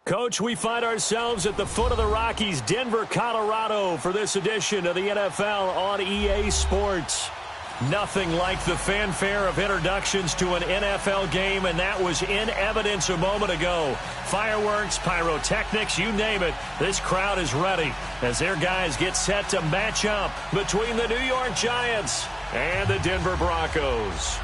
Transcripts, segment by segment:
Coach, we find ourselves at the foot of the Rockies, Denver, Colorado, for this edition of the NFL on EA Sports. Nothing like the fanfare of introductions to an NFL game, and that was in evidence a moment ago. Fireworks, pyrotechnics, you name it. This crowd is ready as their guys get set to match up between the New York Giants and the Denver Broncos.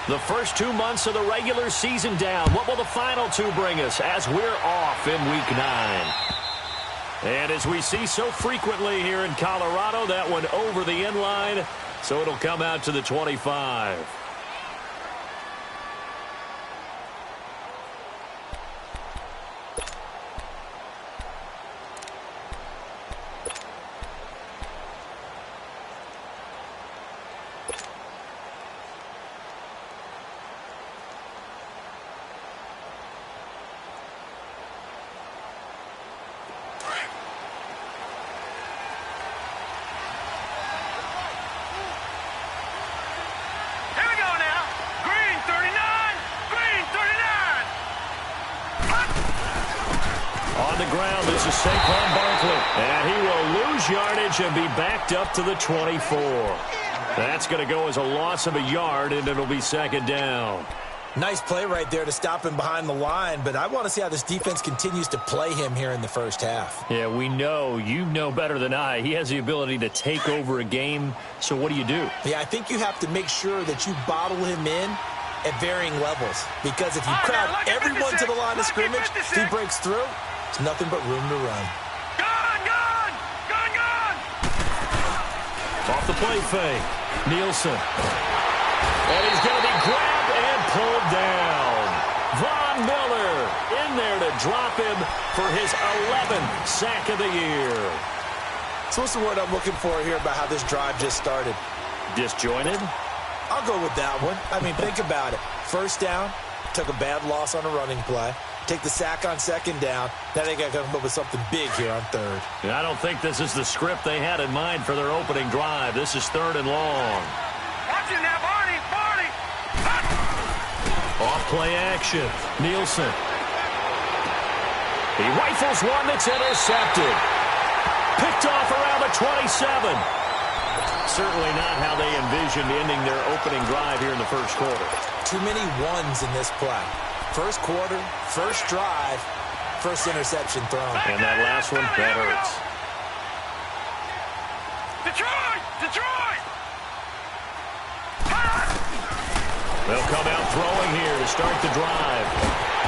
The first 2 months of the regular season down. What will the final two bring us as we're off in Week 9? And as we see so frequently here in Colorado, that one over the end line, so it'll come out to the 25. And he will lose yardage and be backed up to the 24. That's going to go as a loss of a yard, and it'll be second down. Nice play right there to stop him behind the line, but I want to see how this defense continues to play him here in the first half. Yeah, we know. You know better than I. He has the ability to take over a game, so what do you do? Yeah, I think you have to make sure that you bottle him in at varying levels, because if you crowd everyone to the line of scrimmage, if he breaks through, it's nothing but room to run. Off the play fake, Nielsen. And he's going to be grabbed and pulled down. Von Miller in there to drop him for his 11th sack of the year. So what's the word I'm looking for here about how this drive just started? Disjointed? I'll go with that one. I mean, think about it. First down, took a bad loss on a running play. Take the sack on second down. Now they got to come up with something big here on third. I don't think this is the script they had in mind for their opening drive. This is third and long. Watch it now, Barney! Off play action. Nielsen. He rifles one that's intercepted. Picked off around the 27. Certainly not how they envisioned ending their opening drive here in the first quarter. Too many ones in this play. First quarter, first drive, first interception thrown. And that last one, that hurts. Detroit! They'll come out throwing here to start the drive.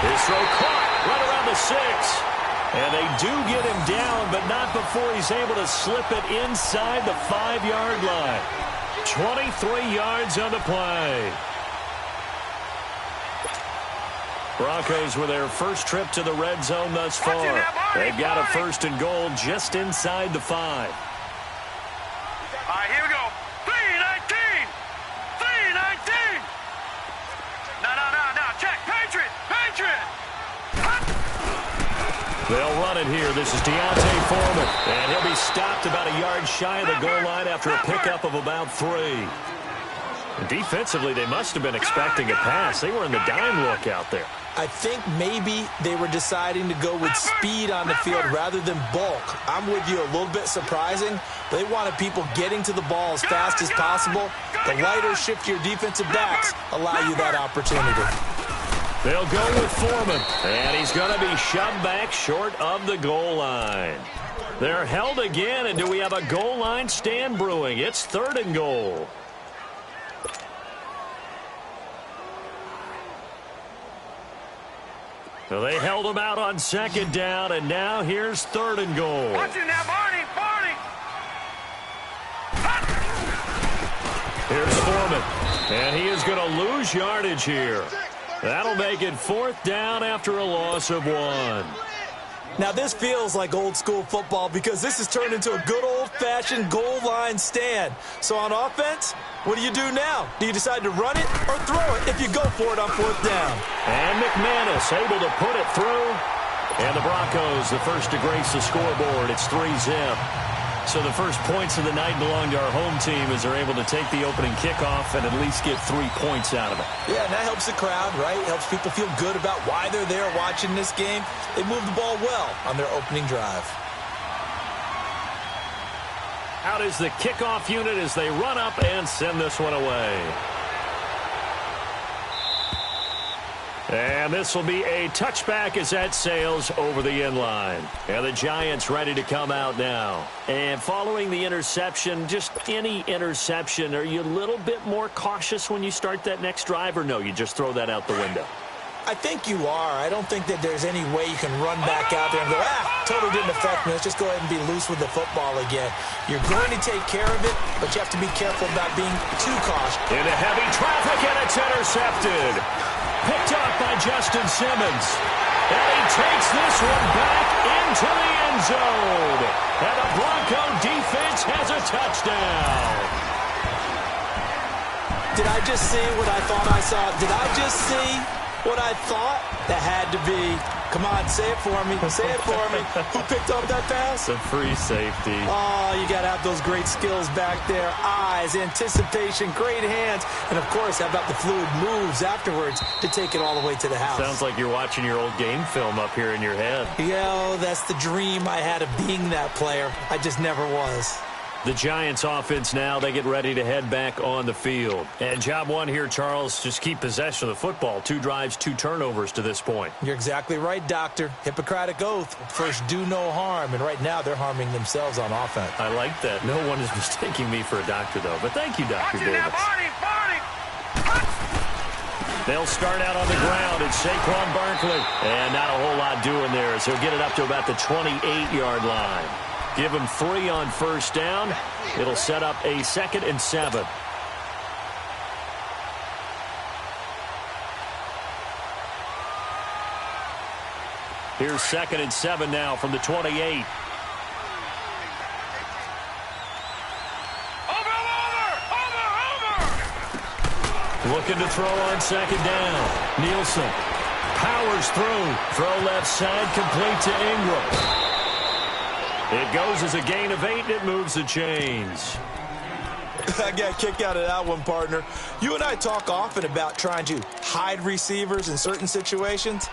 His throw caught right around the 6. And they do get him down, but not before he's able to slip it inside the 5-yard line. 23 yards on the play. Broncos with their first trip to the red zone thus far. They've got a first and goal just inside the 5. All right, here we go. 3-19. No. Check. Patriot. They'll run it here. This is Deontay Foreman. And he'll be stopped about a yard shy of the goal line after a pickup of about 3. Defensively, they must have been expecting a pass. They were in the dime look out there. I think maybe they were deciding to go with speed on the field rather than bulk. I'm with you, a little bit surprising. They wanted people getting to the ball as fast as possible. The lighter, shiftier defensive backs allow you that opportunity. They'll go with Foreman, and he's going to be shoved back short of the goal line. They're held again, and do we have a goal line stand brewing? It's third and goal. So they held him out on second down, and now here's third and goal. Watch it now, Barney! Here's Foreman, and he is going to lose yardage here. That'll make it fourth down after a loss of 1. Now, this feels like old-school football because this has turned into a good old-fashioned goal line stand. So on offense, what do you do now? Do you decide to run it or throw it if you go for it on fourth down? And McManus able to put it through. And the Broncos, the first to grace the scoreboard. It's 3-zip. So the first points of the night belong to our home team as they're able to take the opening kickoff and at least get 3 points out of it. Yeah, and that helps the crowd, right? Helps people feel good about why they're there watching this game. They moved the ball well on their opening drive. Out is the kickoff unit as they run up and send this one away. And this will be a touchback as that sails over the end line. And the Giants ready to come out now. And following the interception, just any interception, are you a little bit more cautious when you start that next drive, or no, you just throw that out the window? I think you are. I don't think that there's any way you can run back out there and go, totally didn't affect me. Let's just go ahead and be loose with the football again. You're going to take care of it, but you have to be careful about being too cautious. Into heavy traffic, and it's intercepted. Picked up by Justin Simmons. And he takes this one back into the end zone. And the Bronco defense has a touchdown. Did I just see what I thought I saw? Did I just see what I thought? That had to be. Come on, say it for me. Say it for me. Who picked up that pass? The free safety. Oh, you got to have those great skills back there. Eyes, anticipation, great hands. And, of course, how about the fluid moves afterwards to take it all the way to the house? Sounds like you're watching your old game film up here in your head. Yeah, that's the dream I had of being that player. I just never was. The Giants offense now, they get ready to head back on the field. And job one here, Charles, just keep possession of the football. 2 drives, 2 turnovers to this point. You're exactly right, Doctor. Hippocratic oath. First, do no harm. And right now, they're harming themselves on offense. I like that. No one is mistaking me for a doctor, though. But thank you, Dr. Davis. They'll start out on the ground. It's Saquon Barkley. And not a whole lot doing there, so he'll get it up to about the 28-yard line. Give him 3 on first down. It'll set up a 2nd and 7. Here's 2nd and 7 now from the 28. Looking to throw on 2nd down. Nielsen powers through. Throw left side, complete to Ingram. It goes as a gain of 8, and it moves the chains. I got a kick out of that one, partner. You and I talk often about trying to hide receivers in certain situations,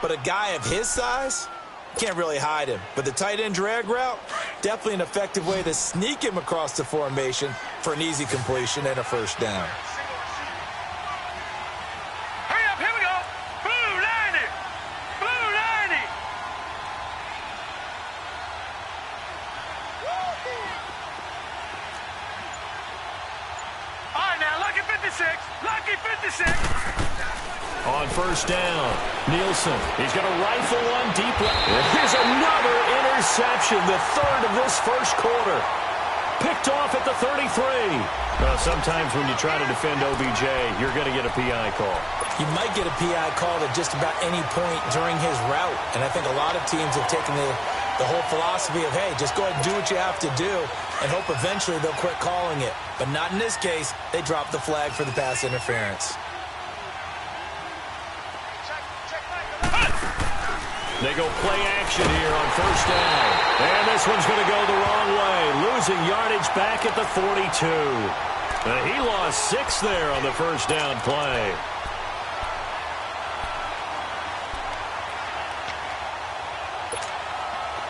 but a guy of his size, can't really hide him. But the tight end drag route, definitely an effective way to sneak him across the formation for an easy completion and a first down. Lucky 56. On first down, Nielsen. He's going to rifle one deep left. Here's another interception, the 3rd of this first quarter. Picked off at the 33. Sometimes when you try to defend OBJ, you're going to get a PI call. You might get a PI call at just about any point during his route. And I think a lot of teams have taken the whole philosophy of, hey, just go ahead and do what you have to do and hope eventually they'll quit calling it. But not in this case. They dropped the flag for the pass interference. They go play action here on first down. And this one's going to go the wrong way. Losing yardage back at the 42. He lost 6 there on the first down play.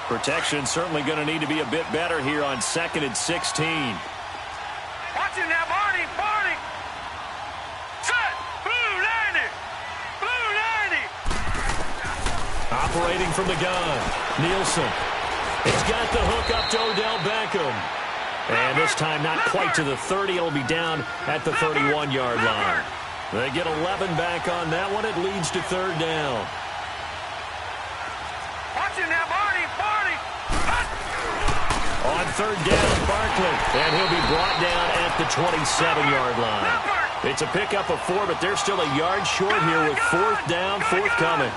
Protection certainly going to need to be a bit better here on 2nd and 16. Watch it now, Barney. Set. Blue 90. Blue 90. Operating from the gun. Nielsen. He's got the hook up to Odell Beckham. And this time not quite to the 30. It'll be down at the 31-yard line. They get 11 back on that one. It leads to 3rd down. Watch it now, Barney. On 3rd down, Barkley. And he'll be brought down at the 27-yard line. It's a pickup of 4, but they're still a yard short here with 4th down, forthcoming.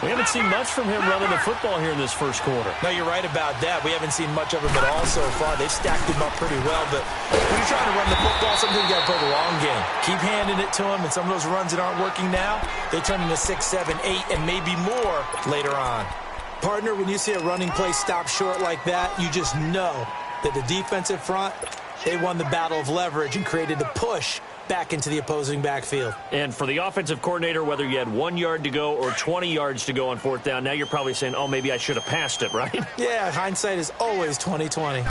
We haven't seen much from him running the football here in this first quarter. No, you're right about that. We haven't seen much of him at all so far. They've stacked him up pretty well. But when you're trying to run the football, sometimes you got to play the long game. Keep handing it to him, and some of those runs that aren't working now, they turn into 6, 7, 8, and maybe more later on. Partner, when you see a running play stop short like that, you just know that the defensive front, they won the battle of leverage and created a push back into the opposing backfield. And for the offensive coordinator, whether you had 1 yard to go or 20 yards to go on fourth down, now you're probably saying, oh, maybe I should have passed it, right? Yeah, hindsight is always 20/20.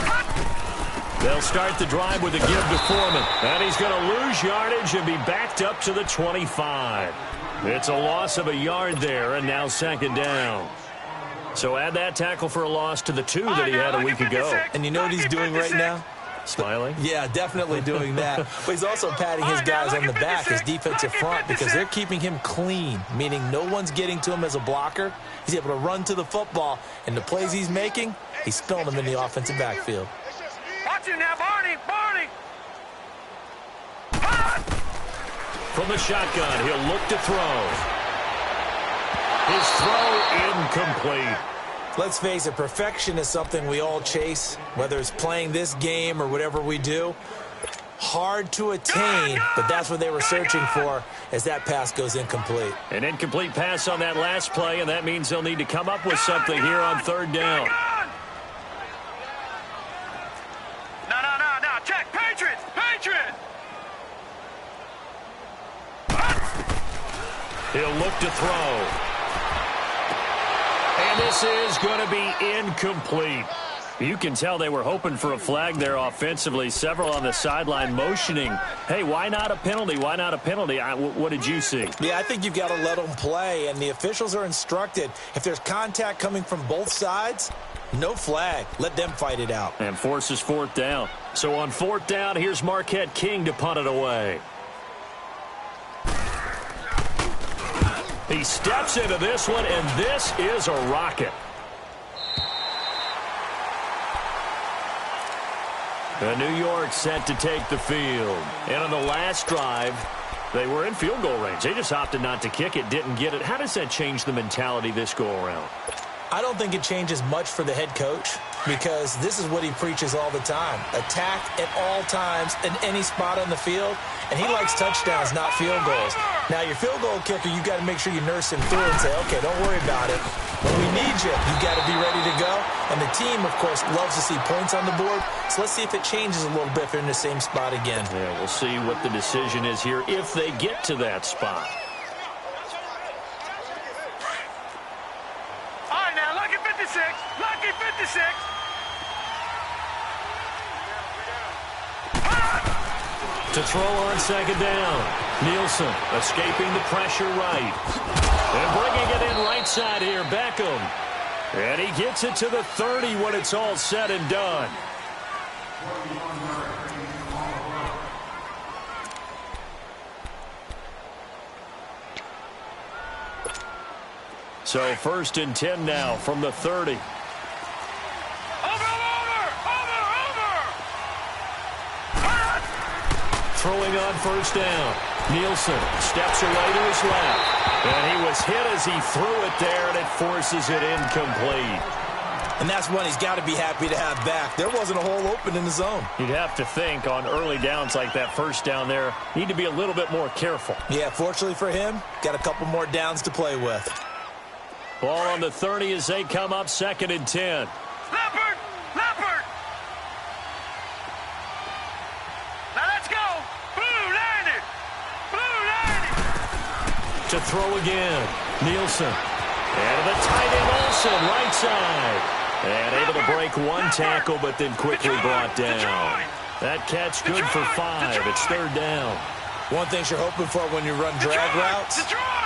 They'll start the drive with a give to Foreman. And he's going to lose yardage and be backed up to the 25. It's a loss of a yard there, and now second down. So add that tackle for a loss to the 2 that he had a week ago. And you know what he's doing right now? Smiling? Yeah, definitely doing that. But he's also patting his guys on the back, his defensive front, because they're keeping him clean, meaning no one's getting to him as a blocker. He's able to run to the football, and the plays he's making, he's spilling them in the offensive backfield. Watch him now, Barney! Barney! From the shotgun, he'll look to throw. His throw incomplete. Let's face it, perfection is something we all chase, whether it's playing this game or whatever we do. Hard to attain, but that's what they were searching for as that pass goes incomplete. An incomplete pass on that last play, and that means they'll need to come up with something here on third down. No. Check. Patriots! Patriots! He'll look to throw. And this is going to be incomplete. You can tell they were hoping for a flag there offensively. Several on the sideline motioning, hey, why not a penalty? Why not a penalty? What did you see? Yeah, I think you've got to let them play, and the officials are instructed. If there's contact coming from both sides, no flag. Let them fight it out. And forces fourth down. So on fourth down, here's Marquette King to punt it away. He steps into this one, and this is a rocket. And New York set to take the field. And on the last drive, they were in field goal range. They just opted not to kick it, didn't get it. How does that change the mentality this go-around? I don't think it changes much for the head coach because this is what he preaches all the time. Attack at all times in any spot on the field, and he likes touchdowns, not field goals. Now, your field goal kicker, you've got to make sure you nurse him through and say, okay, don't worry about it. When we need you, you've got to be ready to go. And the team, of course, loves to see points on the board. So let's see if it changes a little bit if they're in the same spot again. Yeah, we'll see what the decision is here if they get to that spot. All right, now, lucky 56. Lucky 56. To throw on second down. Nielsen escaping the pressure right. And bringing it in right side here, Beckham. And he gets it to the 30 when it's all said and done. So first and 10 now from the 30. Throwing on first down. Nielsen steps away to his left. And he was hit as he threw it there, and it forces it incomplete. And that's one he's got to be happy to have back. There wasn't a hole open in the zone. You'd have to think on early downs like that first down there, need to be a little bit more careful. Yeah, fortunately for him, got a couple more downs to play with. Ball on the 30 as they come up second and 10. Leopard! Leopard! Now let's go! Blue landed! Blue landed! To throw again. Nielsen. And the tight end Olsen, right side. And able to break one tackle, but then quickly brought down. That catch good for 5. It's third down. One thing you're hoping for when you run drag routes,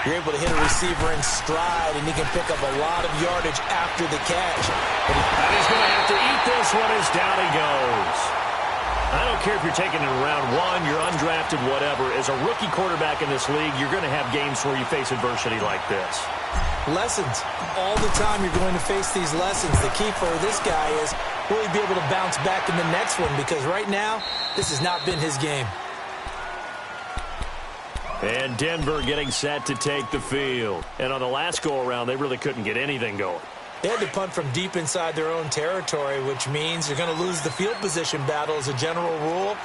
you're able to hit a receiver in stride, and he can pick up a lot of yardage after the catch. And he's going to have to eat this one as down he goes. I don't care if you're taking it in round 1, you're undrafted, whatever. As a rookie quarterback in this league, you're going to have games where you face adversity like this. Lessons. All the time you're going to face these lessons. The key for this guy is will he be able to bounce back in the next one, because right now, this has not been his game. And Denver getting set to take the field. And on the last go-around, they really couldn't get anything going. They had to punt from deep inside their own territory, which means you're going to lose the field position battle as a general rule.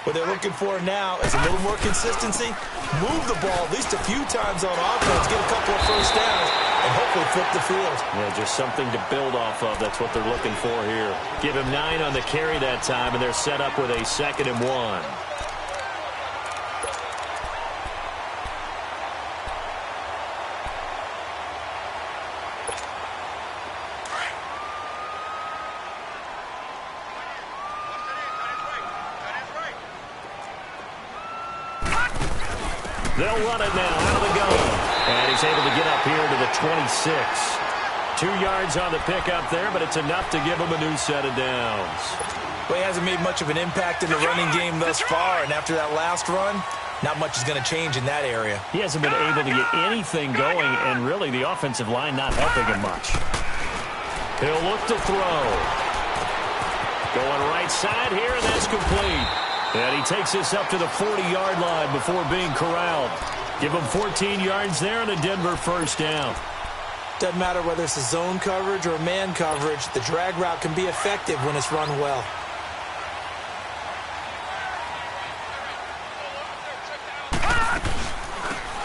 What they're looking for now is a little more consistency, move the ball at least a few times on offense, get a couple of first downs, and hopefully flip the field. Yeah, just something to build off of. That's what they're looking for here. Give him 9 on the carry that time, and they're set up with a 2nd and 1. They'll run it now out of the gun. And he's able to get up here to the 26. 2 yards on the pickup there, but it's enough to give him a new set of downs. Well, he hasn't made much of an impact in the running game thus far, and after that last run, not much is going to change in that area. He hasn't been able to get anything going, and really the offensive line not helping him much. He'll look to throw. Going right side here, and that's complete. And he takes this up to the 40-yard line before being corralled. Give him 14 yards there and a Denver first down. Doesn't matter whether it's a zone coverage or man coverage, the drag route can be effective when it's run well.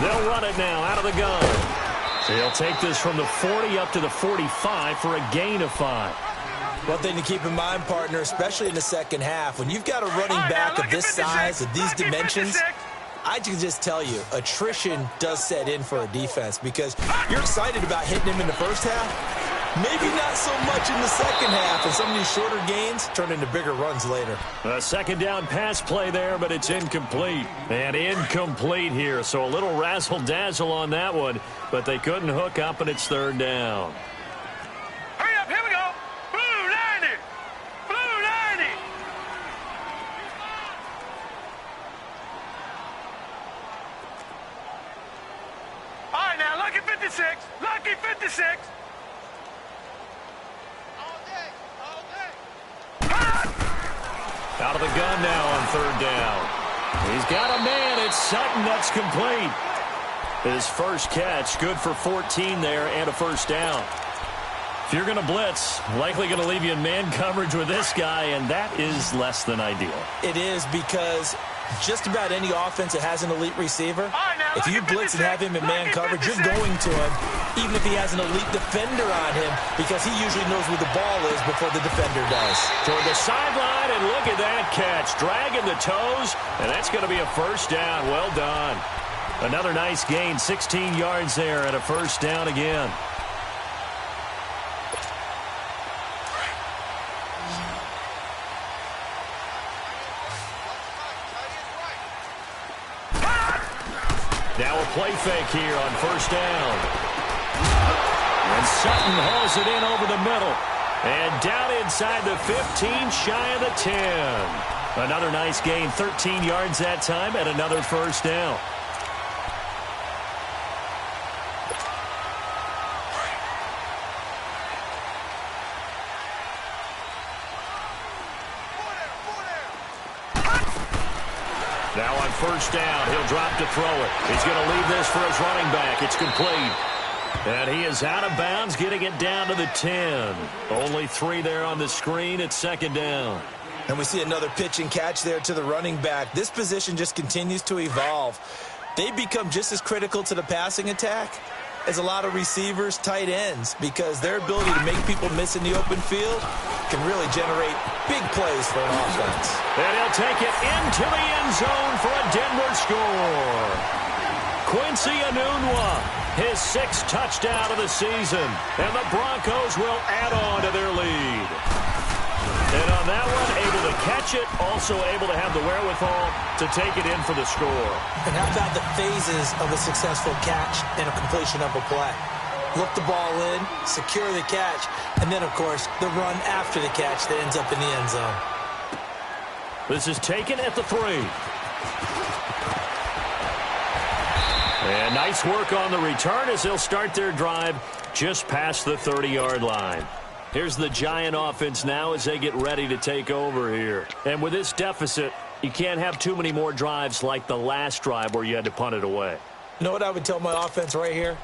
They'll run it now out of the gun. He'll take this from the 40 up to the 45 for a gain of 5. One thing to keep in mind, partner, especially in the second half, when you've got a running back of this size, of these dimensions, I can just tell you, attrition does set in for a defense because you're excited about hitting him in the first half. Maybe not so much in the second half, and some of these shorter gains turn into bigger runs later. A 2nd down pass play there, but it's incomplete. And incomplete here, so a little razzle-dazzle on that one, but they couldn't hook up, and it's 3rd down. Hurry up, here we go. Blue 90. Blue 90. All right, now, lucky 56. Lucky 56. Out of the gun now on 3rd down. He's got a man. It's Sutton. That's complete. His first catch, good for 14 there and a first down. If you're going to blitz, likely going to leave you in man coverage with this guy, and that is less than ideal. It is because just about any offense that has an elite receiver, if you blitz and have him in man coverage, you're going to him, even if he has an elite defender on him, because he usually knows where the ball is before the defender does. Toward the sideline, and look at that catch. Dragging the toes, and that's going to be a first down. Well done. Another nice gain, 16 yards there, and a first down again. Now a play fake here on first down. And Sutton hauls it in over the middle. And down inside the 15, shy of the 10. Another nice gain, 13 yards that time, and another first down. Now on first down, he'll drop to throw it. He's going to leave this for his running back. It's complete. And he is out of bounds, getting it down to the 10. Only 3 there on the screen. It's 2nd down. And we see another pitch and catch there to the running back. This position just continues to evolve. They become just as critical to the passing attack as a lot of receivers, tight ends, because their ability to make people miss in the open field can really generate big plays for an offense. And he'll take it into the end zone for a Denver score. Quincy Enunwa, his 6th touchdown of the season, and the Broncos will add on to their lead. And on that one, able to catch it, also able to have the wherewithal to take it in for the score. And how about the phases of a successful catch and a completion of a play? Look the ball in, secure the catch, and then, of course, the run after the catch that ends up in the end zone. This is taken at the 3. And nice work on the return as they'll start their drive just past the 30-yard line. Here's the Giant offense now as they get ready to take over here. And with this deficit, you can't have too many more drives like the last drive where you had to punt it away. You know what I would tell my offense right here?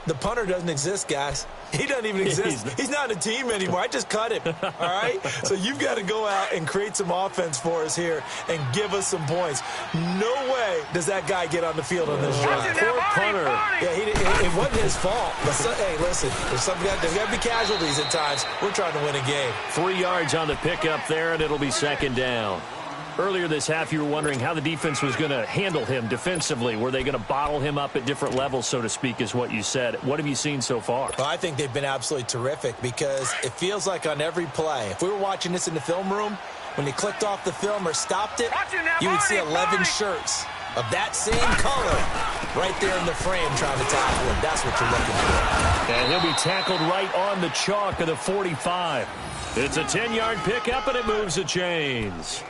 The punter doesn't exist, guys. He doesn't even exist. He's not a team anymore. I just cut him, all right? So you've got to go out and create some offense for us here and give us some points. No way does that guy get on the field on this drive. Poor punter. Yeah, it wasn't his fault. But hey, listen, there's got to be casualties at times. We're trying to win a game. 3 yards on the pickup there, and it'll be second down. Earlier this half, you were wondering how the defense was going to handle him defensively. Were they going to bottle him up at different levels, so to speak, is what you said. What have you seen so far? Well, I think they've been absolutely terrific because it feels like on every play, if we were watching this in the film room, when he clicked off the film or stopped it, you would see 11 shirts of that same color right there in the frame trying to tackle him. That's what you're looking for. And he'll be tackled right on the chalk of the 45. It's a 10-yard pickup, and it moves the chains.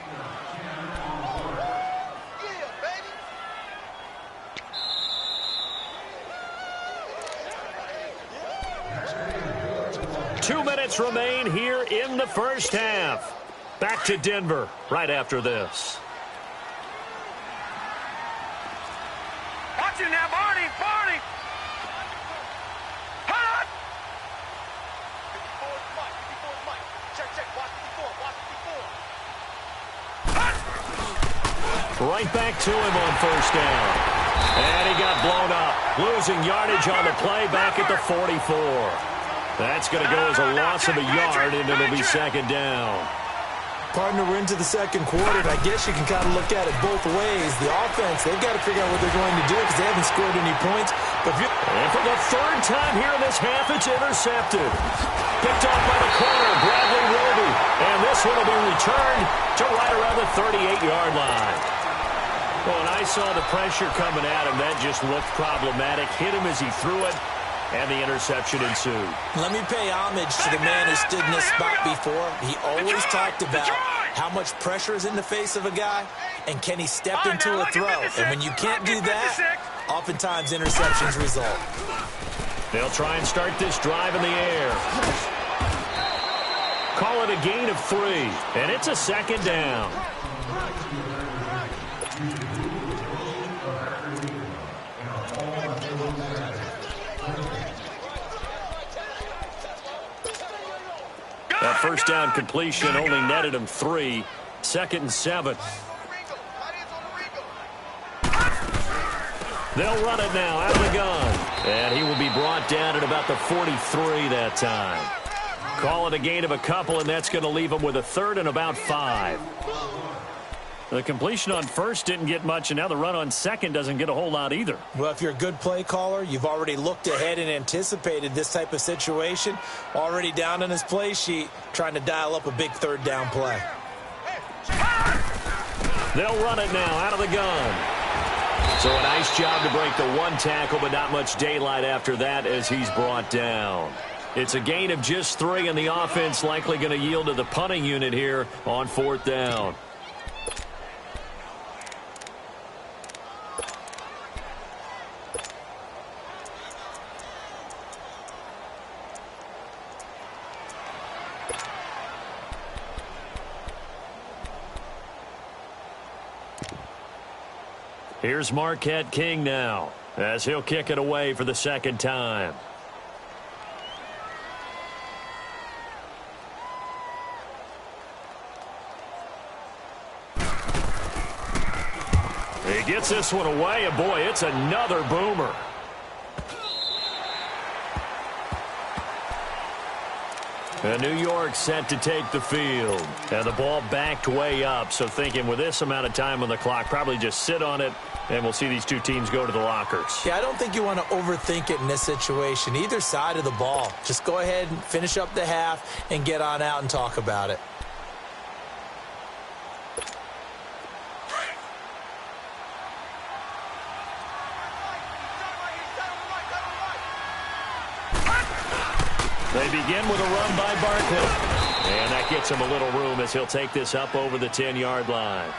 Remain here in the first half. Back to Denver right after this. Watch it now, Barney. Hold on. Right back to him on first down. And he got blown up. Losing yardage on the play back at the 44. That's going to go as a loss of a yard, and it'll be second down. Partner, we're into the second quarter, and I guess you can kind of look at it both ways. The offense, they've got to figure out what they're going to do because they haven't scored any points. And for the third time here in this half, it's intercepted. Picked off by the corner, Bradley Roby. And this one will be returned to right around the 38-yard line. Well, when I saw the pressure coming at him, that just looked problematic. Hit him as he threw it. And the interception ensued. Let me pay homage to the man who stood in this spot before. He always talked about how much pressure is in the face of a guy, and can he step into a throw. And when you can't do that, oftentimes interceptions result. They'll try and start this drive in the air. Call it a gain of 3, and it's a second down. That first down completion only netted him 3. 2nd and 7. They'll run it now out of the gun. And he will be brought down at about the 43 that time. Call it a gain of a couple, and that's going to leave him with a 3rd and about 5. The completion on first didn't get much, and now the run on second doesn't get a whole lot either. Well, if you're a good play caller, you've already looked ahead and anticipated this type of situation. Already down on his play sheet, trying to dial up a big 3rd down play. They'll run it now out of the gun. So a nice job to break the 1 tackle, but not much daylight after that as he's brought down. It's a gain of just 3, and the offense likely going to yield to the punting unit here on 4th down. Here's Marquette King now, as he'll kick it away for the 2nd time. He gets this one away, and boy, it's another boomer. And New York set to take the field. And the ball backed way up, so thinking with this amount of time on the clock, probably just sit on it, and we'll see these two teams go to the lockers. Yeah, I don't think you want to overthink it in this situation. Either side of the ball. Just go ahead and finish up the half and get on out and talk about it. They begin with a run by Barkley. And that gets him a little room as he'll take this up over the 10-yard line.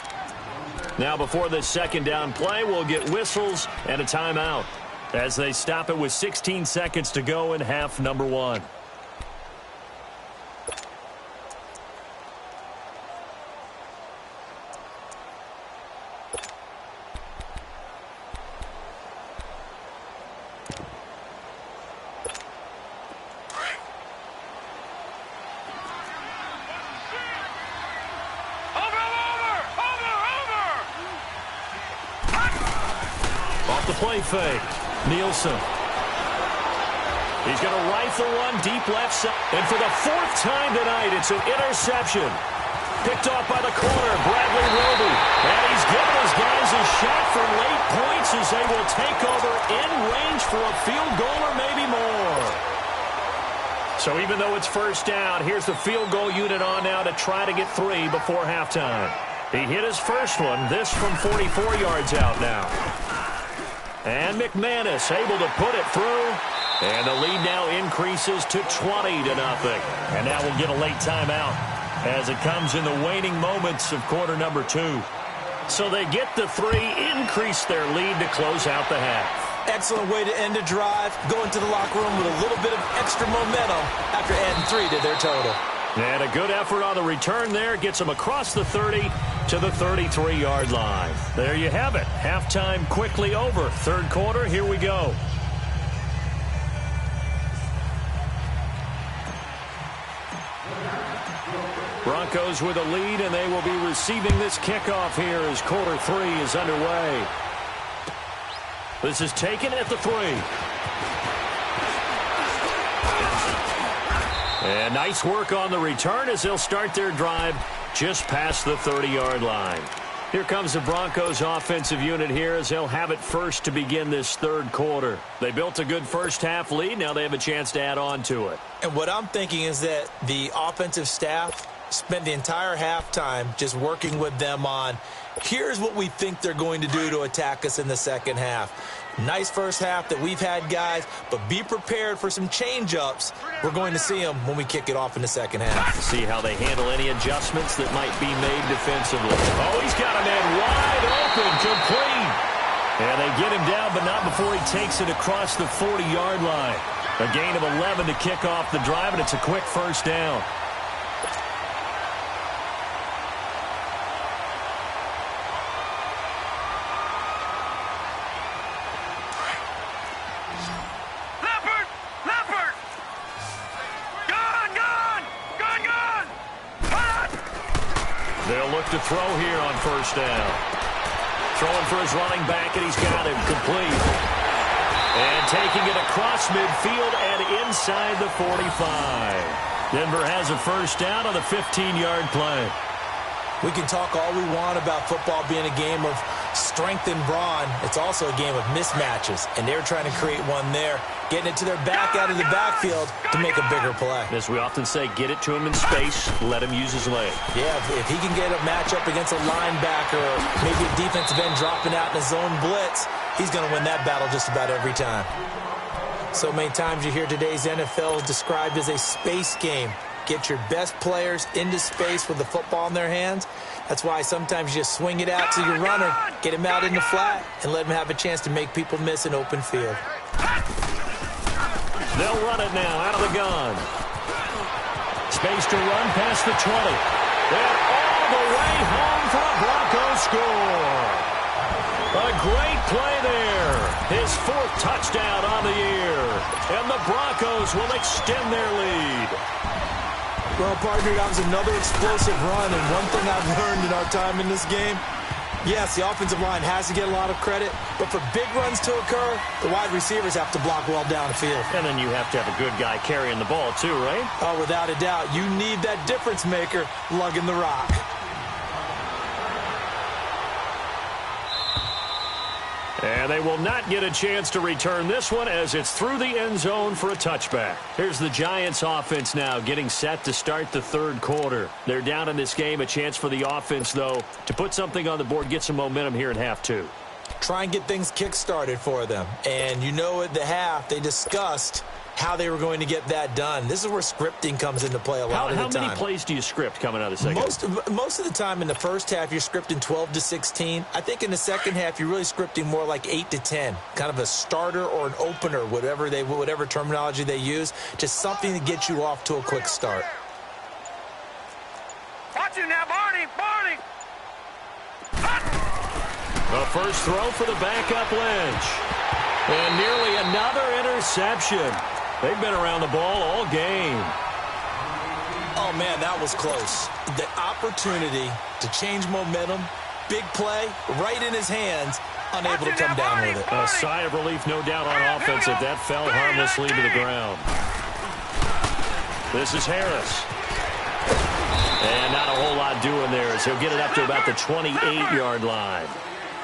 Now before this 2nd down play, we'll get whistles and a timeout as they stop it with 16 seconds to go in half number 1. Off the play fake. Nielsen. He's going to rifle one deep left side. And for the fourth time tonight, it's an interception. Picked off by the corner, Bradley Roby. And he's given his guys a shot for late points as they will take over in range for a field goal or maybe more. So even though it's first down, here's the field goal unit on now to try to get 3 before halftime. He hit his first one, this from 44 yards out now. And McManus able to put it through. And the lead now increases to 20-0. And now we'll get a late timeout as it comes in the waning moments of quarter number 2. So they get the 3, increase their lead to close out the half. Excellent way to end a drive. Go into the locker room with a little bit of extra momentum after adding 3 to their total. And a good effort on the return there. Gets them across the 30 to the 33-yard line. There you have it. Halftime quickly over. Third quarter, here we go. Broncos with a lead, and they will be receiving this kickoff here as quarter 3 is underway. This is taken at the 3. And nice work on the return as they'll start their drive just past the 30-yard line. Here comes the Broncos offensive unit here as they'll have it first to begin this third quarter. They built a good first half lead. Now they have a chance to add on to it. And what I'm thinking is that the offensive staff spent the entire halftime just working with them on, here's what we think they're going to do to attack us in the second half. Nice first half that we've had, guys, but be prepared for some change-ups. We're going to see them when we kick it off in the second half. See how they handle any adjustments that might be made defensively. Oh, he's got a man wide open, complete. And they get him down, but not before he takes it across the 40-yard line. A gain of 11 to kick off the drive, and it's a quick first down. They'll look to throw here on first down. Throwing for his running back, and he's got him complete. And taking it across midfield and inside the 45. Denver has a first down on the 15-yard play. We can talk all we want about football being a game of strength and brawn. It's also a game of mismatches, and they're trying to create one there, getting it to their back out of the backfield to make a bigger play. As we often say, get it to him in space, let him use his leg. Yeah, if he can get a matchup against a linebacker or maybe a defensive end dropping out in a zone blitz, he's going to win that battle just about every time. So many times you hear today's NFL described as a space game. Get your best players into space with the football in their hands. That's why sometimes you just swing it out to your runner, get him out in the flat, and let him have a chance to make people miss an open field. They'll run it now out of the gun. Space to run past the 20. And all the way home for a Broncos score. A great play there. His 4th touchdown on the year. And the Broncos will extend their lead. Well, partner, that was another explosive run, and one thing I've learned in our time in this game, yes, the offensive line has to get a lot of credit, but for big runs to occur, the wide receivers have to block well downfield. And then you have to have a good guy carrying the ball too, right? Oh, without a doubt. You need that difference maker lugging the rock. And they will not get a chance to return this one as it's through the end zone for a touchback. Here's the Giants offense now getting set to start the third quarter. They're down in this game. A chance for the offense, though, to put something on the board, get some momentum here in half 2. Try and get things kick-started for them. And you know at the half, they discussed how they were going to get that done. This is where scripting comes into play a lot of the time. How many plays do you script coming out of the second? Most of the time in the first half, you're scripting 12 to 16. I think in the second half, you're really scripting more like 8 to 10. Kind of a starter or an opener, whatever terminology they use. Just something to get you off to a quick start. Watch it now, Barney! Barney! The first throw for the backup Lynch. And nearly another interception. They've been around the ball all game. Oh, man, that was close. The opportunity to change momentum big play right in his hands, unable to come down with it. A sigh of relief, no doubt, on offense that that fell harmlessly to the ground. This is Harris. And not a whole lot doing there as he'll get it up to about the 28-yard line.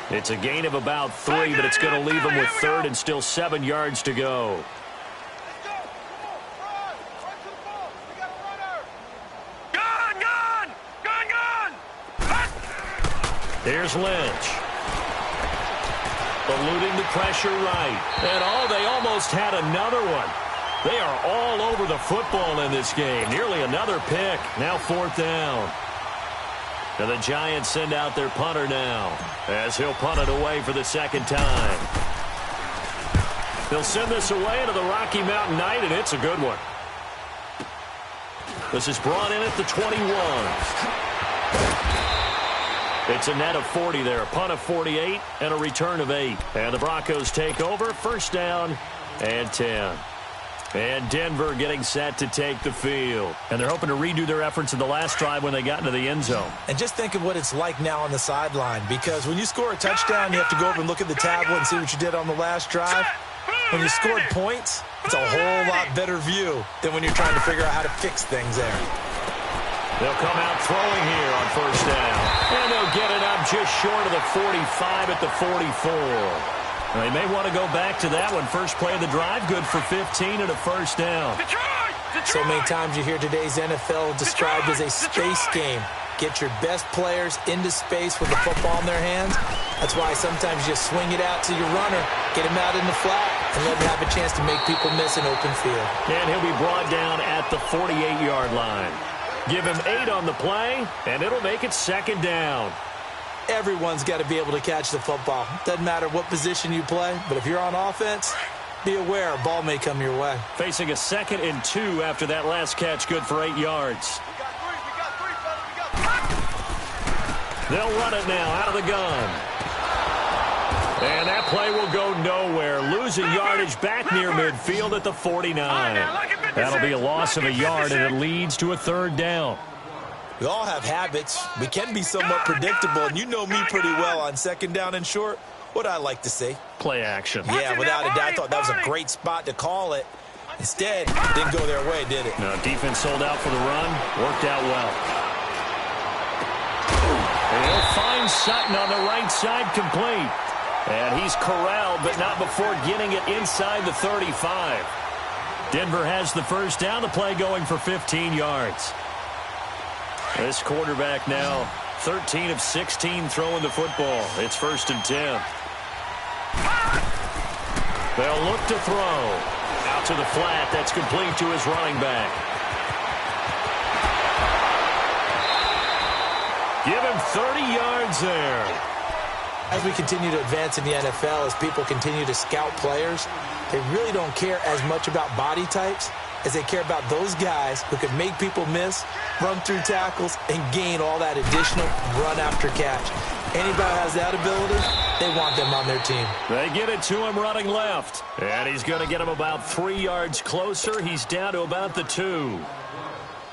It's a gain of about 3, but it's going to leave him with 3rd and still 7 yards to go. Here's Lynch. Eluding the pressure right. And they almost had another one. They are all over the football in this game. Nearly another pick. Now 4th down. And the Giants send out their punter now as he'll punt it away for the 2nd time. They'll send this away into the Rocky Mountain Night, and it's a good one. This is brought in at the 21. It's a net of 40 there, a punt of 48 and a return of 8. And the Broncos take over, 1st down and 10. And Denver getting set to take the field. And they're hoping to redo their efforts in the last drive when they got into the end zone. And just think of what it's like now on the sideline, because when you score a touchdown, you have to go over and look at the tablet and see what you did on the last drive. When you scored points, it's a whole lot better view than when you're trying to figure out how to fix things there. They'll come out throwing here on 1st down. And they'll get it up just short of the 45 at the 44. They may want to go back to that one. First play of the drive, good for 15 and a 1st down. So many times you hear today's NFL described as a space game. Get your best players into space with the football in their hands. That's why sometimes you just swing it out to your runner, get him out in the flat, and let him have a chance to make people miss an open field. And he'll be brought down at the 48-yard line. Give him 8 on the play, and it'll make it 2nd down. Everyone's got to be able to catch the football. Doesn't matter what position you play, but if you're on offense, be aware a ball may come your way. Facing a 2nd and 2 after that last catch, good for 8 yards. They'll run it now out of the gun. And that play will go nowhere. Losing yardage back near midfield at the 49. That'll be a loss of a yard, and it leads to a 3rd down. We all have habits. We can be somewhat predictable, and you know me pretty well on 2nd down and short. What I like to see. Play action. Yeah, without a doubt. I thought that was a great spot to call it. Instead, didn't go their way, did it? No, defense sold out for the run. Worked out well. And he'll find Sutton on the right side, complete. And he's corralled, but not before getting it inside the 35. Denver has the 1st down. The play going for 15 yards. This quarterback now 13 of 16 throwing the football. It's 1st and 10. They'll look to throw. Out to the flat. That's complete to his running back. Give him 30 yards there. As we continue to advance in the NFL, as people continue to scout players, they really don't care as much about body types as they care about those guys who can make people miss, run through tackles, and gain all that additional run after catch. Anybody who has that ability, they want them on their team. They get it to him running left. And he's going to get him about 3 yards closer. He's down to about the 2.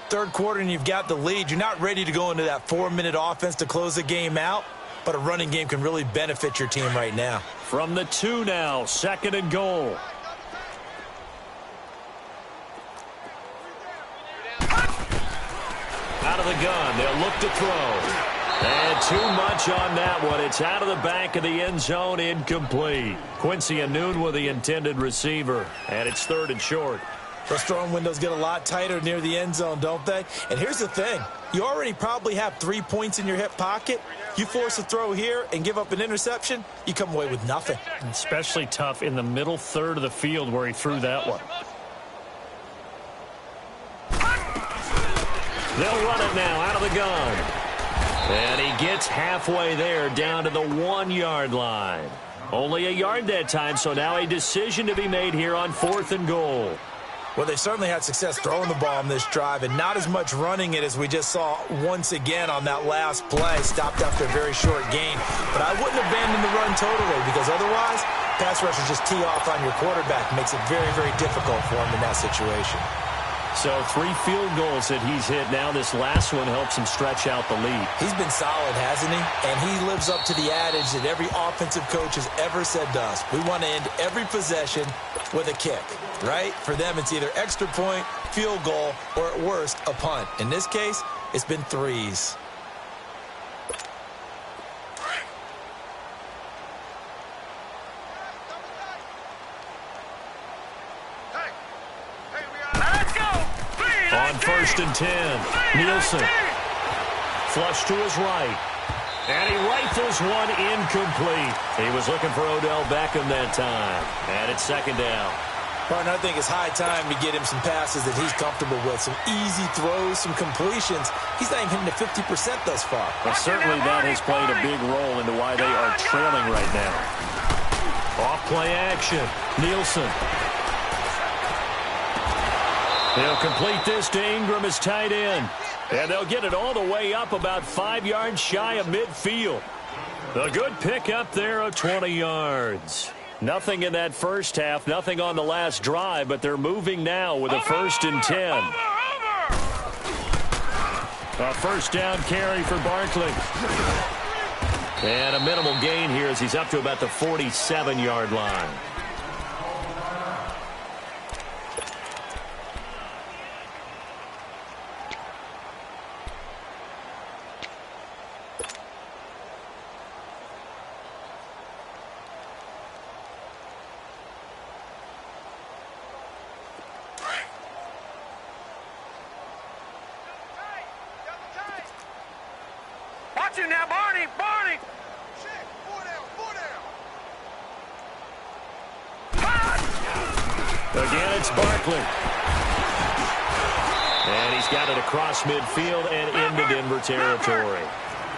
3rd quarter and you've got the lead. You're not ready to go into that 4-minute offense to close the game out, but a running game can really benefit your team right now. From the 2 now, 2nd and goal. Out of the gun, they'll look to throw. And too much on that one. It's out of the back of the end zone, incomplete. Quincy Anoon with the intended receiver, and it's 3rd and short. Those throwing windows get a lot tighter near the end zone, don't they? And here's the thing. You already probably have 3 points in your hip pocket. You force a throw here and give up an interception, you come away with nothing. Especially tough in the middle 3rd of the field where he threw that one. They'll run it now out of the gun. And he gets halfway there down to the 1-yard line. Only a yard that time, so now a decision to be made here on 4th and goal. Well, they certainly had success throwing the ball on this drive and not as much running it as we just saw once again on that last play. Stopped after a very short gain. But I wouldn't abandon the run totally because otherwise, pass rushers just tee off on your quarterback. Makes it very, very difficult for him in that situation. So 3 field goals that he's hit now. This last one helps him stretch out the lead. He's been solid, hasn't he? And he lives up to the adage that every offensive coach has ever said to us. We want to end every possession with a kick, right? For them, it's either extra point, field goal, or at worst, a punt. In this case, it's been 3s. On 1st and 10, Nielsen. Flush to his right. And he rifles one incomplete. He was looking for Odell Beckham that time. And it's 2nd down. Partner, I think it's high time to get him some passes that he's comfortable with. Some easy throws, some completions. He's not even hitting to 50% thus far. But certainly that has played a big role into why they are trailing right now. Off-play action. Nielsen. They'll complete this to Ingram as tight end. And they'll get it all the way up about 5 yards shy of midfield. A good pickup there of 20 yards. Nothing in that first half, nothing on the last drive, but they're moving now with a 1st and 10. A 1st down carry for Barkley. And a minimal gain here as he's up to about the 47-yard line. Watch him now, Barney! Barney! Again, it's Barkley. And he's got it across midfield and into Denver territory.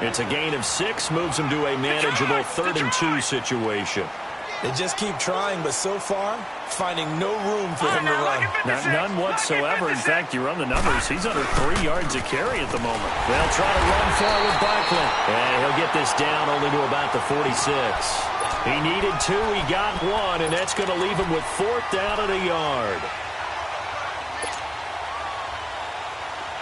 It's a gain of 6, moves him to a manageable 3rd and 2 situation. They just keep trying, but so far, finding no room for him to run. None whatsoever. In fact, you run the numbers, he's under 3 yards a carry at the moment. They'll try to run forward Barkley. And he'll get this down only to about the 46. He needed 2, he got 1, and that's going to leave him with 4th down at a yard.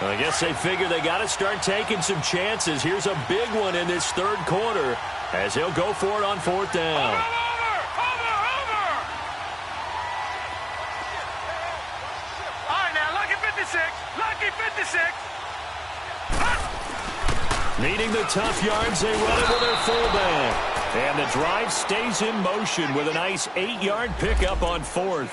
I guess they figure they got to start taking some chances. Here's a big one in this 3rd quarter as he'll go for it on 4th down. Lucky 56. Needing the tough yards, they run it with their fullback. And the drive stays in motion with a nice 8-yard pickup on 4th.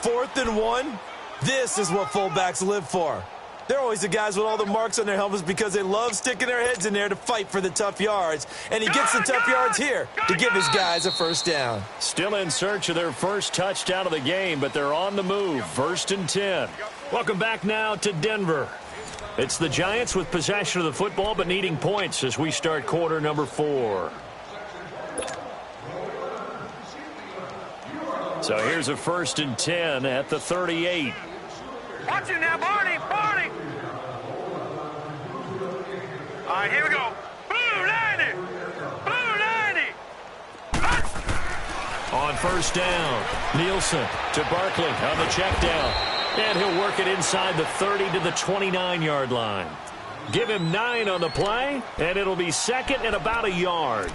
4th and 1? This is what fullbacks live for. They're always the guys with all the marks on their helmets because they love sticking their heads in there to fight for the tough yards. And he gets the tough yards here to give his guys a 1st down. Still in search of their first touchdown of the game, but they're on the move. 1st and 10. Welcome back now to Denver. It's the Giants with possession of the football but needing points as we start quarter number 4. So here's a 1st and 10 at the 38. Watch it now, Barney! Barney! All right, here we go. Blue 90! Blue 90! On 1st down, Nielsen to Barkley on the check down. And he'll work it inside the 30 to the 29-yard line. Give him 9 on the play, and it'll be 2nd and about a yard.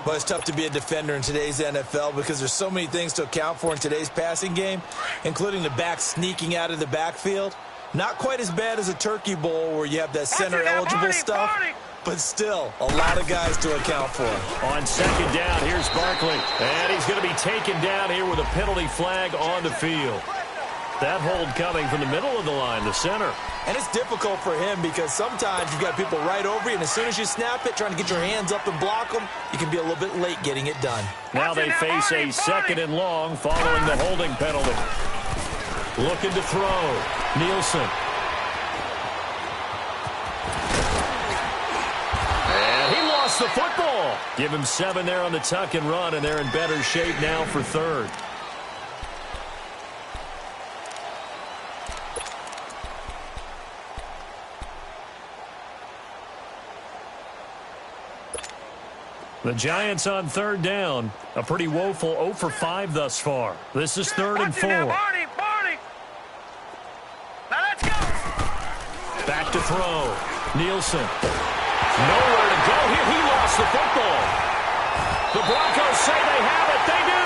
But it's tough to be a defender in today's NFL because there's so many things to account for in today's passing game, including the back sneaking out of the backfield. Not quite as bad as a turkey bowl where you have that center-eligible stuff, but still a lot of guys to account for. On 2nd down, here's Barkley. And he's going to be taken down here with a penalty flag on the field. That hold coming from the middle of the line, the center. And it's difficult for him because sometimes you've got people right over you, and as soon as you snap it, trying to get your hands up and block them, you can be a little bit late getting it done. Now they face a 2nd and long following the holding penalty. Looking to throw. Nielsen. And he lost the football. Give him 7 there on the tuck and run, and they're in better shape now for 3rd. The Giants on 3rd down. A pretty woeful 0 for 5 thus far. This is 3rd and 4. Now, Barney, Barney. Now let's go. to throw. Nielsen. Nowhere to go here. He lost the football. The Broncos say they have it. They do.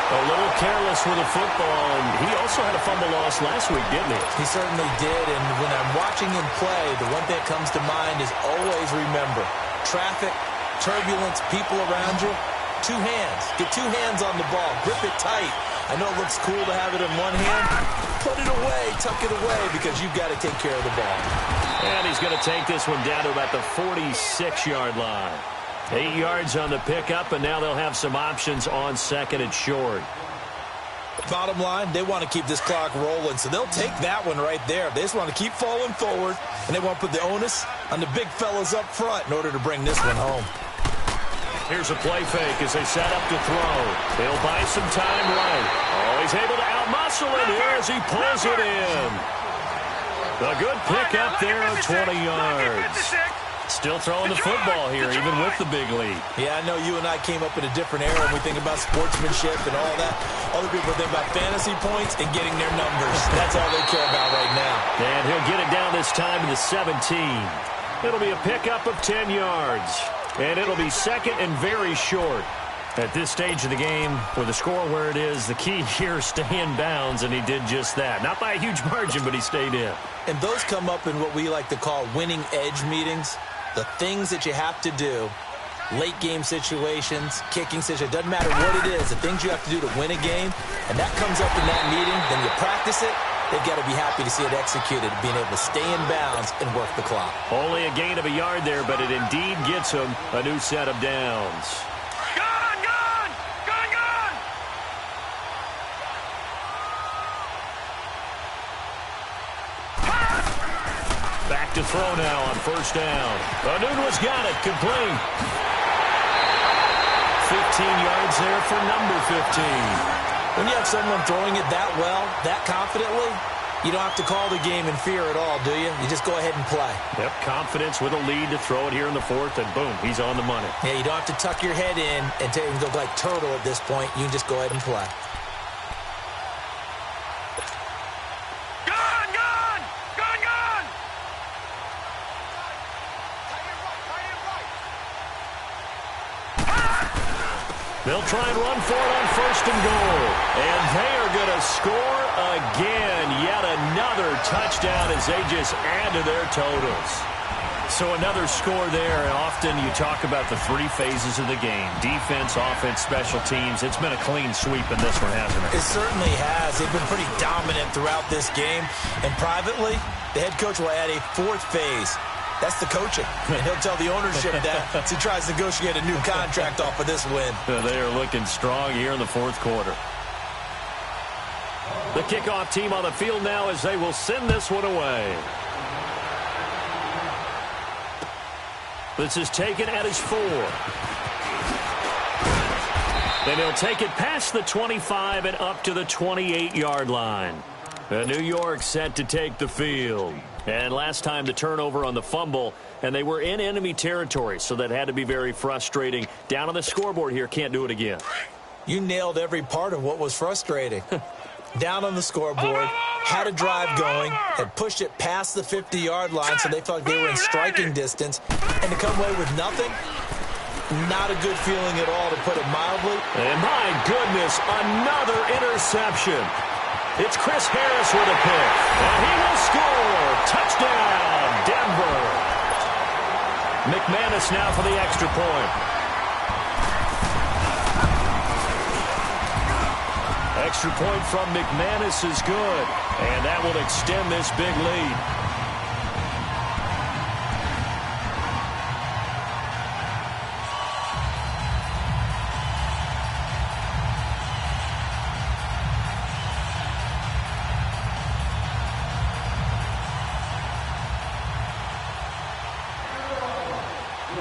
A little careless with the football, and he also had a fumble loss last week, didn't he? He certainly did, and when I'm watching him play, the one thing that comes to mind is always remember, traffic, turbulence, people around you, two hands. Get two hands on the ball. Grip it tight. I know it looks cool to have it in one hand. Put it away, tuck it away, because you've got to take care of the ball. And he's going to take this one down to about the 46-yard line. 8 yards on the pickup, and now they'll have some options on second and short. Bottom line, they want to keep this clock rolling, so they'll take that one right there. They just want to keep falling forward, and they want to put the onus on the big fellas up front in order to bring this one home. Here's a play fake as they set up to throw. He'll buy some time right. He's able to outmuscle it here as he pulls it in. A good pickup there of 20 yards. Still throwing the football here, even with the big lead. Yeah, I know you and I came up in a different era when we think about sportsmanship and all that. Other people think about fantasy points and getting their numbers. That's all they care about right now. And he'll get it down this time to the 17. It'll be a pickup of 10 yards. And it'll be second and very short. At this stage of the game, with the score where it is, the key here is stay in bounds, and he did just that. Not by a huge margin, but he stayed in. And those come up in what we like to call winning edge meetings. The things that you have to do, late game situations, kicking situations, doesn't matter what it is, the things you have to do to win a game, and that comes up in that meeting, then you practice it, they've got to be happy to see it executed, being able to stay in bounds and work the clock. Only a gain of a yard there, but it indeed gets him a new set of downs. Gone, gone, gone, gone. Back to throw now on first down. Anunua's got it, complete. 15 yards there for number 15. When you have someone throwing it that well, that confidently, you don't have to call the game in fear at all, do you? You just go ahead and play. Yep, confidence with a lead to throw it here in the fourth, and boom, he's on the money. Yeah, you don't have to tuck your head in and look like turtle at this point. You can just go ahead and play. Gone, gone, gone, gone. They'll try and run for it on first and goal. And they are going to score again. Yet another touchdown as they just add to their totals. So another score there. And often you talk about the three phases of the game. Defense, offense, special teams. It's been a clean sweep in this one, hasn't it? It certainly has. They've been pretty dominant throughout this game. And privately, the head coach will add a fourth phase. That's the coaching. And he'll tell the ownership that as he tries to negotiate a new contract off of this win. They are looking strong here in the fourth quarter. The kickoff team on the field now as they will send this one away. This is taken at his 4. Then he'll take it past the 25 and up to the 28-yard line. New York set to take the field. And last time the turnover on the fumble, and they were in enemy territory, so that had to be very frustrating. Down on the scoreboard here, can't do it again. You nailed every part of what was frustrating. Down on the scoreboard, had a drive going, had pushed it past the 50-yard line, so they felt like they were in striking distance, and to come away with nothing, not a good feeling at all, to put it mildly. And my goodness, another interception. It's Chris Harris with a pick, and he will score. Touchdown, Denver. McManus now for the extra point. Extra point from McManus is good, and that will extend this big lead.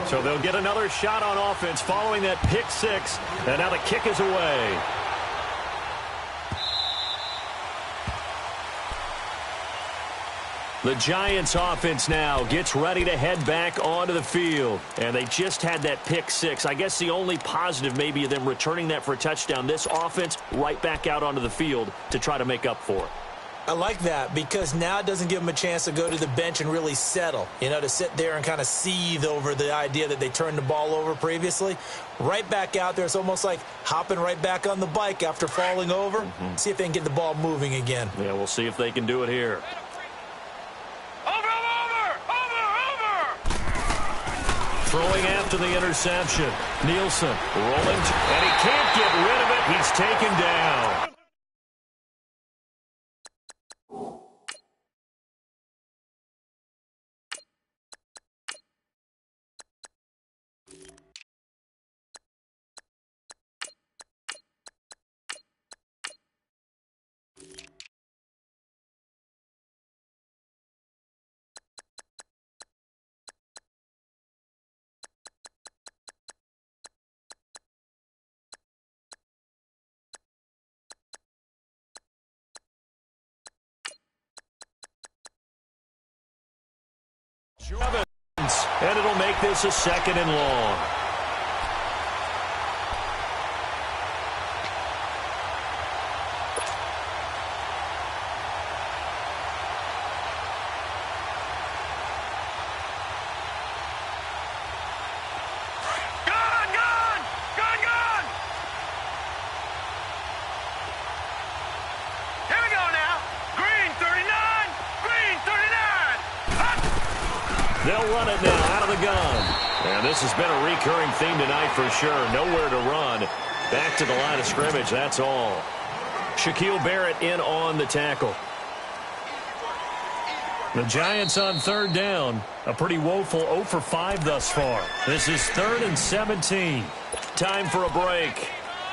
So they'll get another shot on offense following that pick six, and now the kick is away. The Giants offense now gets ready to head back onto the field. And they just had that pick six. I guess the only positive maybe of them returning that for a touchdown. This offense right back out onto the field to try to make up for it. I like that because now it doesn't give them a chance to go to the bench and really settle, to sit there and kind of seethe over the idea that they turned the ball over previously. Right back out there. It's almost like hopping right back on the bike after falling over. See if they can get the ball moving again. Yeah, we'll see if they can do it here. Throwing after the interception. Nielsen rolling, and he can't get rid of it. He's taken down. And it'll make this a 2nd and long. They'll run it now out of the gun. And this has been a recurring theme tonight for sure. Nowhere to run. Back to the line of scrimmage, that's all. Shaquille Barrett in on the tackle. The Giants on 3rd down. A pretty woeful 0 for 5 thus far. This is 3rd and 17. Time for a break.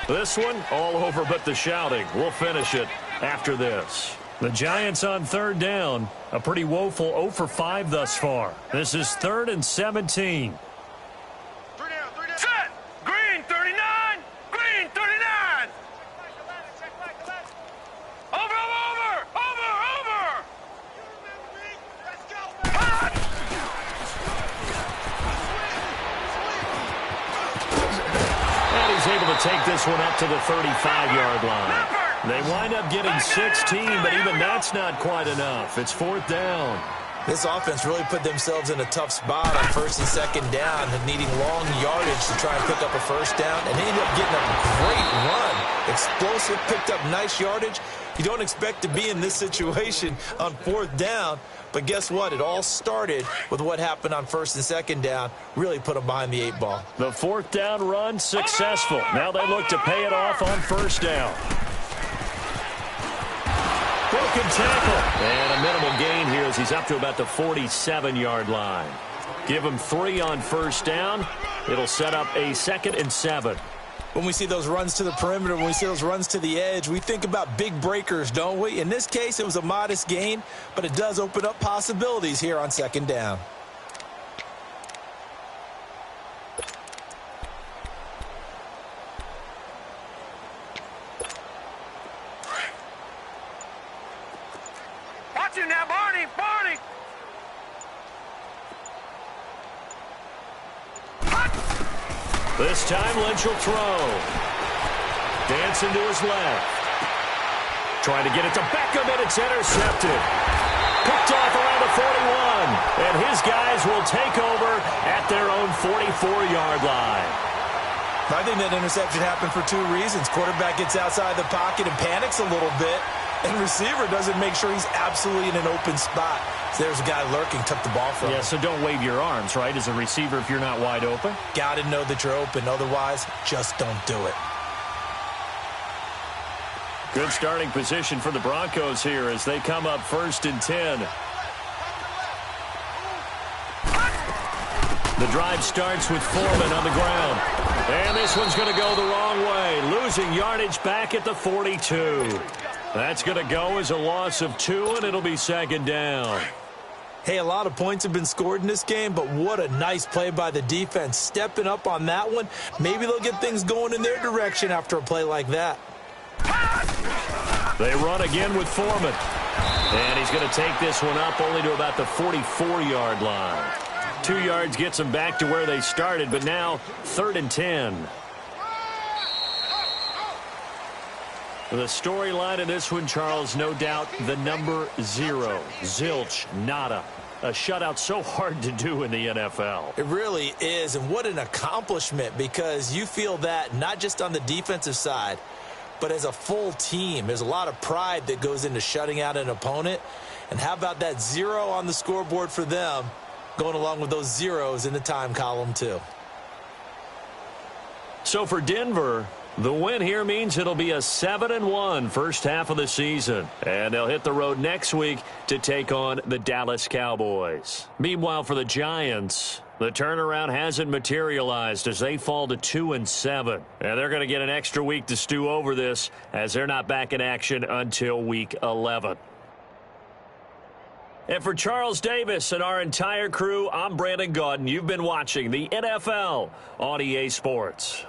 This one, all over but the shouting. We'll finish it after this. The Giants on 3rd down. A pretty woeful 0 for 5 thus far. This is 3rd and 17. Set! Green 39! Green 39! Over! Hot! And he's able to take this one up to the 35-yard line. They wind up getting 16, but even that's not quite enough. It's 4th down. This offense really put themselves in a tough spot on 1st and 2nd down, and needing long yardage to try and pick up a 1st down, and they ended up getting a great run. Explosive, picked up nice yardage. You don't expect to be in this situation on 4th down, but guess what? It all started with what happened on 1st and 2nd down. Really put them behind the 8 ball. The 4th down run successful. Now they look to pay it off on 1st down. Broken tackle. And a minimal gain here as he's up to about the 47-yard line. Give him 3 on 1st down. It'll set up a 2nd and 7. When we see those runs to the perimeter, when we see those runs to the edge, we think about big breakers, don't we? In this case, it was a modest gain, but it does open up possibilities here on 2nd down. Watch him now, Barney! This time, Lynch will throw. Dancing to his left. Trying to get it to Beckham, and it's intercepted. Picked off around the 41. And his guys will take over at their own 44-yard line. I think that interception happened for 2 reasons. Quarterback gets outside the pocket and panics a little bit, and receiver doesn't make sure he's absolutely in an open spot. So there's a guy lurking, took the ball from him. Yeah, so don't wave your arms, right, as a receiver if you're not wide open. Got to know that you're open. Otherwise, just don't do it. Good starting position for the Broncos here as they come up 1st and 10. The drive starts with Foreman on the ground. And this one's going to go the wrong way. Losing yardage back at the 42. That's going to go as a loss of 2, and it'll be 2nd down. Hey, a lot of points have been scored in this game, but what a nice play by the defense. Stepping up on that one. Maybe they'll get things going in their direction after a play like that. They run again with Foreman. And he's going to take this one up only to about the 44-yard line. 2 yards gets them back to where they started, but now 3rd and 10. The storyline in this one, Charles, no doubt the number 0. Zilch, nada. A shutout so hard to do in the NFL. It really is, and what an accomplishment, because you feel that not just on the defensive side, but as a full team. There's a lot of pride that goes into shutting out an opponent. And how about that 0 on the scoreboard for them, going along with those zeros in the time column too. So for Denver, the win here means it'll be a 7-1 first half of the season. And they'll hit the road next week to take on the Dallas Cowboys. Meanwhile, for the Giants, the turnaround hasn't materialized as they fall to 2-7. And they're going to get an extra week to stew over this as they're not back in action until week 11. And for Charles Davis and our entire crew, I'm Brandon Gaudin. You've been watching the NFL on EA Sports.